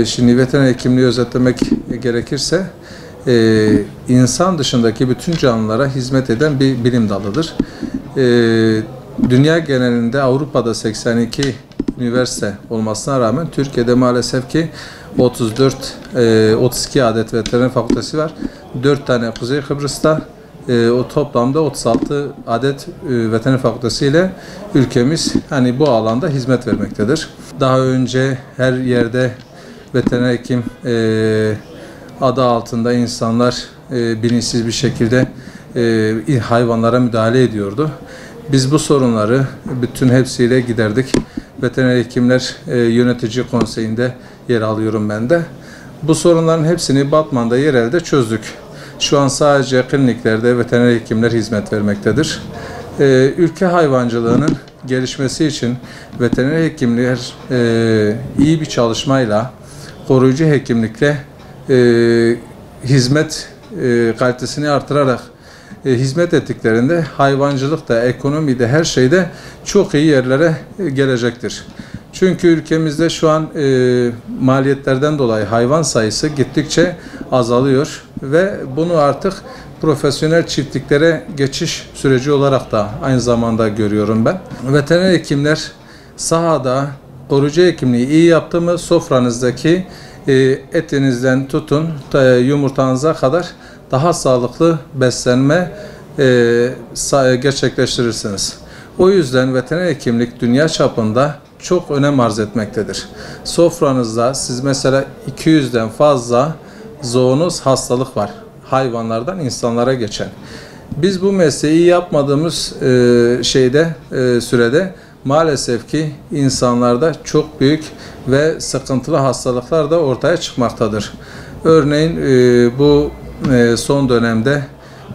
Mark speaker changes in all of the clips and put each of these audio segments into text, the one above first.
Speaker 1: Şimdi veteriner hekimliği özetlemek gerekirse insan dışındaki bütün canlılara hizmet eden bir bilim dalıdır. Dünya genelinde Avrupa'da 82 üniversite olmasına rağmen Türkiye'de maalesef ki 32 adet veteriner fakültesi var. 4 tane Kuzey Kıbrıs'ta, o toplamda 36 adet veteriner fakültesiyle ülkemiz hani bu alanda hizmet vermektedir. Daha önce her yerde veteriner hekim adı altında insanlar bilinçsiz bir şekilde hayvanlara müdahale ediyordu. Biz bu sorunları bütün hepsiyle giderdik. Veteriner Hekimler Yönetici Konseyi'nde yer alıyorum ben de. Bu sorunların hepsini Batman'da yerelde çözdük. Şu an sadece kliniklerde veteriner hekimler hizmet vermektedir. Ülke hayvancılığının gelişmesi için veteriner hekimler iyi bir çalışmayla, koruyucu hekimlikle hizmet kalitesini artırarak hizmet ettiklerinde hayvancılıkta, ekonomide, her şeyde çok iyi yerlere gelecektir. Çünkü ülkemizde şu an maliyetlerden dolayı hayvan sayısı gittikçe azalıyor ve bunu artık profesyonel çiftliklere geçiş süreci olarak da aynı zamanda görüyorum ben. Veteriner hekimler sahada koruyucu hekimliği iyi yaptı mı sofranızdaki etinizden tutun yumurtanıza kadar daha sağlıklı beslenme gerçekleştirirsiniz. O yüzden veteriner hekimlik dünya çapında çok önem arz etmektedir. Sofranızda siz mesela 200'den fazla zoonoz hastalık var. Hayvanlardan insanlara geçen. Biz bu mesleği yapmadığımız sürede maalesef ki insanlarda çok büyük ve sıkıntılı hastalıklar da ortaya çıkmaktadır. Örneğin bu son dönemde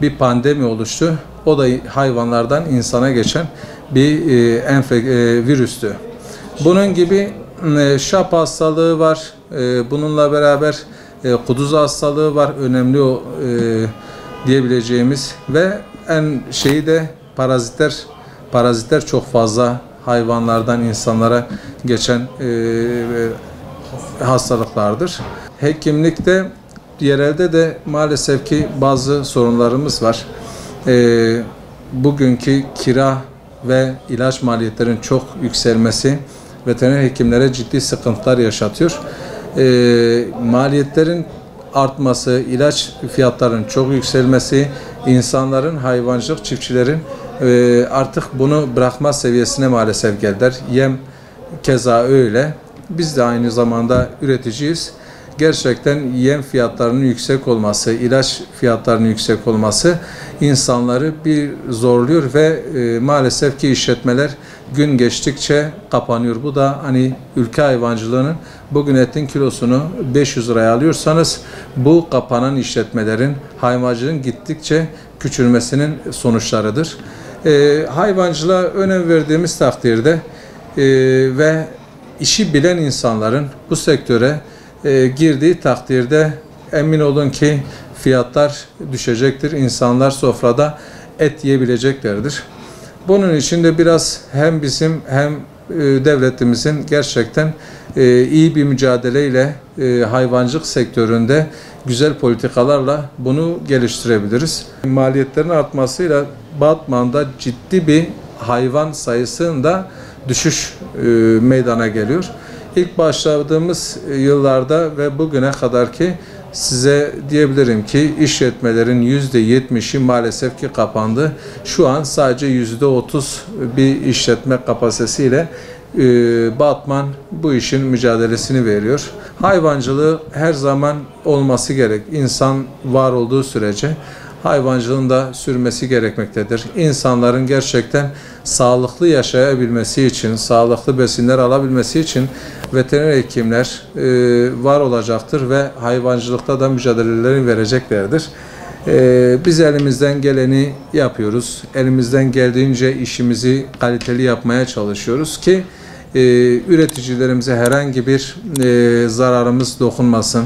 Speaker 1: bir pandemi oluştu. O da hayvanlardan insana geçen bir virüstü. Bunun gibi şap hastalığı var. Bununla beraber kuduz hastalığı var. Önemli diyebileceğimiz ve en şeyi de parazitler çok fazla hayvanlardan insanlara geçen hastalıklardır. Hekimlikte yerelde de maalesef ki bazı sorunlarımız var. Bugünkü kira ve ilaç maliyetlerinin çok yükselmesi veteriner hekimlere ciddi sıkıntılar yaşatıyor. Maliyetlerin artması, ilaç fiyatlarının çok yükselmesi, insanların, hayvancılık çiftçilerin artık bunu bırakma seviyesine maalesef geldiler. Yem keza öyle. Biz de aynı zamanda üreticiyiz. Gerçekten yem fiyatlarının yüksek olması, ilaç fiyatlarının yüksek olması insanları bir zorluyor ve maalesef ki işletmeler gün geçtikçe kapanıyor. Bu da hani ülke hayvancılığının bugün etin kilosunu 500 liraya alıyorsanız bu kapanan işletmelerin hayvancılığın gittikçe küçülmesinin sonuçlarıdır. Hayvancılığa önem verdiğimiz takdirde ve işi bilen insanların bu sektöre girdiği takdirde emin olun ki fiyatlar düşecektir. İnsanlar sofrada et yiyebileceklerdir. Bunun için de biraz hem bizim hem devletimizin gerçekten iyi bir mücadeleyle hayvancılık sektöründe güzel politikalarla bunu geliştirebiliriz. Maliyetlerin artmasıyla Batman'da ciddi bir hayvan sayısında düşüş meydana geliyor. İlk başladığımız yıllarda ve bugüne kadar ki size diyebilirim ki işletmelerin %70'i maalesef ki kapandı. Şu an sadece %30 bir işletme kapasitesiyle Batman bu işin mücadelesini veriyor. Hayvancılığı her zaman olması gerek. İnsan var olduğu sürece hayvancılığın da sürmesi gerekmektedir. İnsanların gerçekten sağlıklı yaşayabilmesi için, sağlıklı besinler alabilmesi için veteriner hekimler var olacaktır ve hayvancılıkta da mücadelelerini vereceklerdir. Biz elimizden geleni yapıyoruz. Elimizden geldiğince işimizi kaliteli yapmaya çalışıyoruz ki üreticilerimize herhangi bir zararımız dokunmasın.